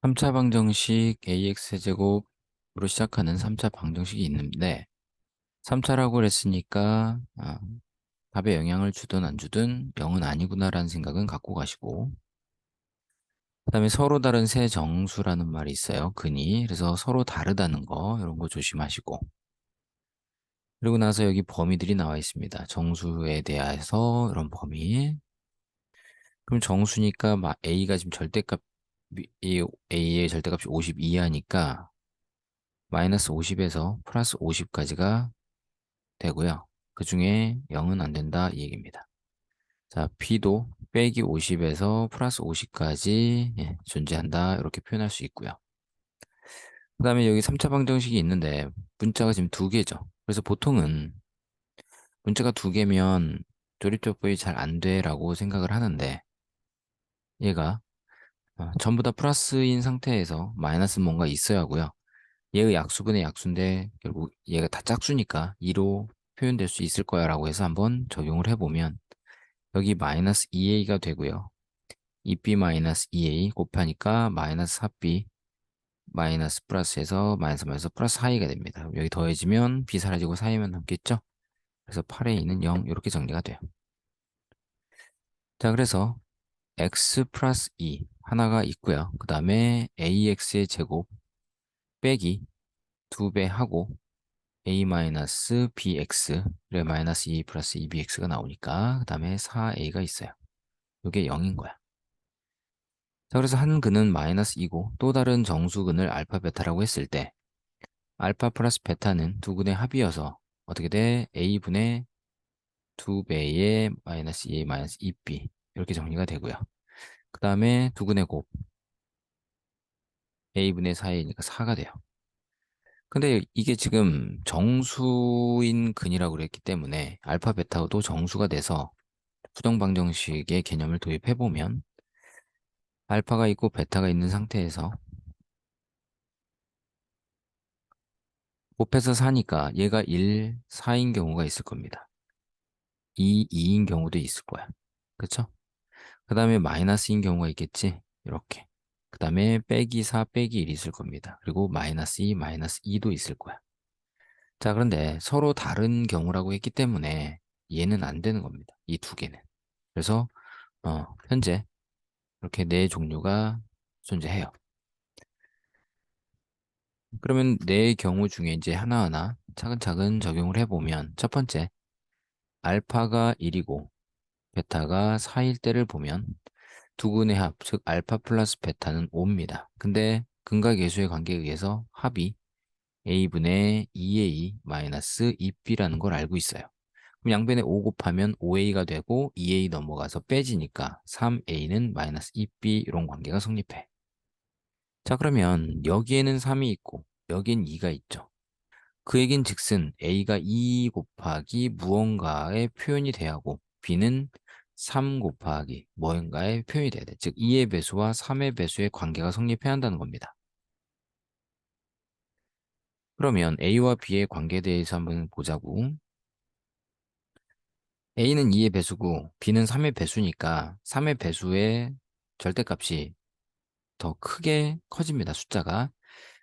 3차 방정식 AX제곱으로 시작하는 3차 방정식이 있는데 3차라고 그랬으니까 답에 영향을 주든 안 주든 0은 아니구나라는 생각은 갖고 가시고 그다음에 서로 다른 세 정수라는 말이 있어요. 근이. 그래서 서로 다르다는 거 이런 거 조심하시고 그리고 나서 여기 범위들이 나와 있습니다. 정수에 대해서 이런 범위. 그럼 정수니까 A가 지금 절대값 이 A의 절대값이 52 하니까 마이너스 50에서 플러스 50까지가 되고요. 그 중에 0은 안 된다 이 얘기입니다. 자, B도 빼기 50에서 플러스 50까지 존재한다 이렇게 표현할 수 있고요. 그 다음에 여기 3차 방정식이 있는데 문자가 지금 두 개죠. 그래서 보통은 문자가 두 개면 조립조법이 잘 안 돼라고 생각을 하는데 얘가 전부 다 플러스인 상태에서 마이너스 뭔가 있어야 하고요. 얘의 약수분의 약수인데 결국 얘가 다 짝수니까 2로 표현될 수 있을 거야 라고 해서 한번 적용을 해보면 여기 마이너스 2a가 되고요. 2b 마이너스 2a 곱하니까 마이너스 4b 마이너스 플러스에서 마이너스 플러스 4a가 됩니다. 여기 더해지면 b 사라지고 4a만 남겠죠? 그래서 8a는 0 이렇게 정리가 돼요. 자, 그래서 x 플러스 2 하나가 있고요. 그 다음에 ax의 제곱 빼기 2배 하고 a 마이너스 bx 를 마이너스 2 플러스 2bx가 나오니까 그 다음에 4a가 있어요. 이게 0인 거야. 자, 그래서 한 근은 마이너스 2고 또 다른 정수근을 알파 베타라고 했을 때 알파 플러스 베타는 두 근의 합이어서 어떻게 돼? a분의 2배의 마이너스 2a 마이너스 2b 이렇게 정리가 되고요. 그 다음에 두 근의 곱 a분의 4a니까 4가 돼요. 근데 이게 지금 정수인 근이라고 그랬기 때문에 알파 베타도 정수가 돼서 부정방정식의 개념을 도입해보면 알파가 있고 베타가 있는 상태에서 곱해서 4니까 얘가 1, 4인 경우가 있을 겁니다. 2, 2인 경우도 있을 거야. 그쵸? 그 다음에 마이너스인 경우가 있겠지? 이렇게. 그 다음에 빼기 4, 빼기 1이 있을 겁니다. 그리고 마이너스 2, 마이너스 2도 있을 거야. 자, 그런데 서로 다른 경우라고 했기 때문에 얘는 안 되는 겁니다. 이 두 개는. 그래서 현재 이렇게 네 종류가 존재해요. 그러면 네 경우 중에 이제 하나하나 차근차근 적용을 해보면 첫 번째, 알파가 1이고 베타가 4일 때를 보면 두 근의 합, 즉 알파 플러스 베타는 5입니다. 근데 근각계수의 관계에 의해서 합이 a분의 2a 마이너스 2b라는 걸 알고 있어요. 그럼 양변에 5 곱하면 5a가 되고 2a 넘어가서 빼지니까 3a는 마이너스 2b 이런 관계가 성립해. 자, 그러면 여기에는 3이 있고 여기엔 2가 있죠. 그 얘긴 즉슨 a가 2 곱하기 무언가의 표현이 돼야 하고 b는 3 곱하기 무언가의 표현이 돼야 돼. 즉 2의 배수와 3의 배수의 관계가 성립해야 한다는 겁니다. 그러면 a와 b의 관계에 대해서 한번 보자고. a는 2의 배수고 b는 3의 배수니까 3의 배수의 절대값이 더 크게 커집니다. 숫자가.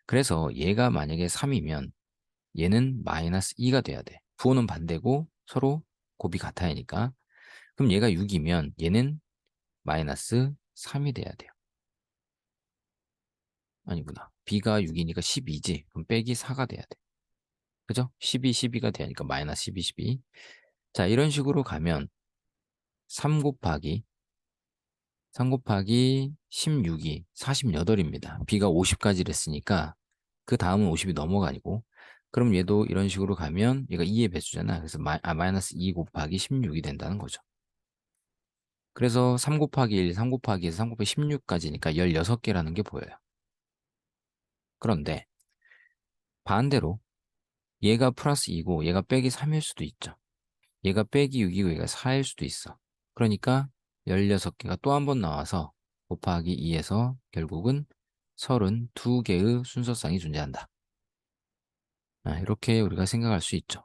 그래서 얘가 만약에 3이면 얘는 마이너스 2가 돼야 돼. 부호는 반대고 서로 곱이 같아야 하니까. 그럼 얘가 6이면 얘는 마이너스 3이 돼야 돼요. 아니구나. b가 6이니까 12지. 그럼 빼기 4가 돼야 돼. 그죠? 12, 12가 돼야 하니까 마이너스 12, 12. 자, 이런 식으로 가면 3 곱하기 3 곱하기 16이 48입니다. b가 50까지 랬으니까 그 다음은 50이 넘어가니고 그럼 얘도 이런 식으로 가면 얘가 2의 배수잖아. 그래서 마이너스 2 곱하기 16이 된다는 거죠. 그래서 3 곱하기 1, 3 곱하기 2, 3 곱하기 16까지니까 16개라는 게 보여요. 그런데 반대로 얘가 플러스 2고 얘가 빼기 3일 수도 있죠. 얘가 빼기 6이고 얘가 4일 수도 있어. 그러니까 16개가 또 한 번 나와서 곱하기 2에서 결국은 32개의 순서쌍이 존재한다. 이렇게 우리가 생각할 수 있죠.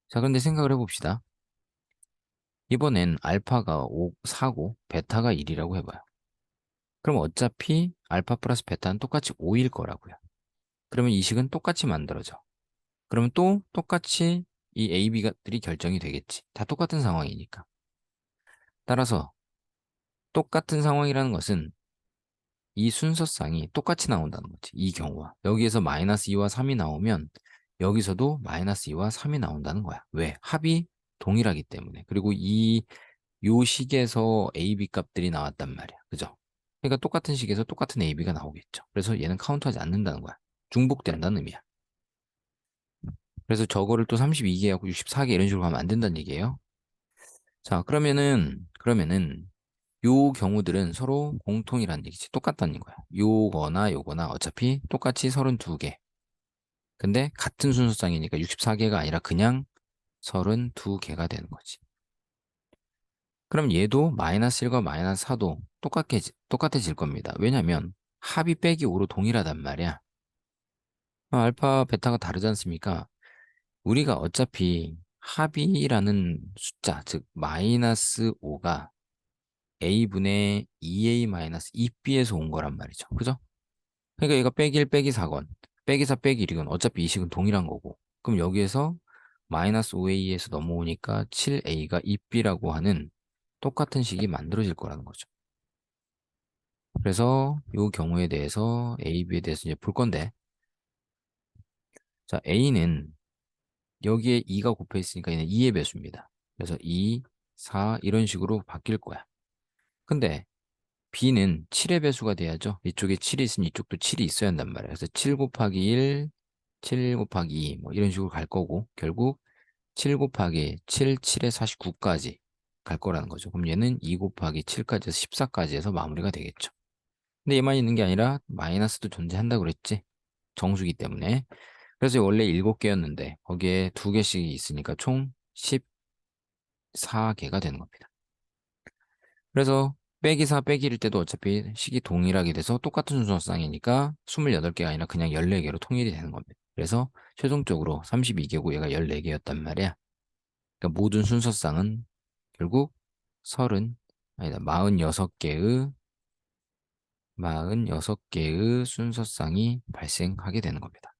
자, 그런데 생각을 해봅시다. 이번엔 알파가 4고 베타가 1이라고 해봐요. 그럼 어차피 알파 플러스 베타는 똑같이 5일 거라고요. 그러면 이 식은 똑같이 만들어져. 그러면 또 똑같이 이 A, B들이 결정이 되겠지. 다 똑같은 상황이니까. 따라서 똑같은 상황이라는 것은 이 순서쌍이 똑같이 나온다는 거지. 이 경우와. 여기에서 마이너스 2와 3이 나오면 여기서도 마이너스 2와 3이 나온다는 거야. 왜? 합이 동일하기 때문에. 그리고 요 식에서 A, B 값들이 나왔단 말이야. 그죠? 그러니까 똑같은 식에서 똑같은 A, B가 나오겠죠. 그래서 얘는 카운트하지 않는다는 거야. 중복된다는 의미야. 그래서 저거를 또 32개하고 64개 이런 식으로 가면 안 된다는 얘기예요. 자, 그러면은 요 경우들은 서로 공통이라는 얘기지. 똑같다는 거야. 요거나 요거나 어차피 똑같이 32개. 근데 같은 순서쌍이니까 64개가 아니라 그냥 32개가 되는 거지. 그럼 얘도 마이너스 1과 마이너스 4도 똑같아질 겁니다. 왜냐면 합이 빼기 5로 동일하단 말이야. 알파, 베타가 다르지 않습니까? 우리가 어차피 합이라는 숫자, 즉 마이너스 5가 a분의 2a 마이너스 2b에서 온 거란 말이죠. 그죠? 그러니까 얘가 빼기 1 빼기 4건 빼기 4 빼기 1이건 어차피 이 식은 동일한 거고 그럼 여기에서 마이너스 5a에서 넘어오니까 7a가 2b라고 하는 똑같은 식이 만들어질 거라는 거죠. 그래서 이 경우에 대해서 a, b에 대해서 이제 볼 건데 자 a는 여기에 2가 곱해 있으니까 얘는 2의 배수입니다. 그래서 2, 4 이런 식으로 바뀔 거야. 근데 b는 7의 배수가 돼야죠. 이쪽에 7이 있으면 이쪽도 7이 있어야 한단 말이에요. 그래서 7 곱하기 1, 7 곱하기 2, 뭐 이런 식으로 갈 거고, 결국 7 곱하기 7, 7에 49까지 갈 거라는 거죠. 그럼 얘는 2 곱하기 7까지 해서 14까지 해서 마무리가 되겠죠. 근데 얘만 있는 게 아니라 마이너스도 존재한다고 그랬지. 정수기 때문에. 그래서 원래 7개였는데 거기에 2개씩 있으니까 총 14개가 되는 겁니다. 그래서 빼기 4 빼기 1일 때도 어차피 식이 동일하게 돼서 똑같은 순서쌍이니까 28개가 아니라 그냥 14개로 통일이 되는 겁니다. 그래서 최종적으로 32개고 얘가 14개였단 말이야. 그러니까 모든 순서쌍은 결국 30, 아니다, 46개의 순서쌍이 발생하게 되는 겁니다.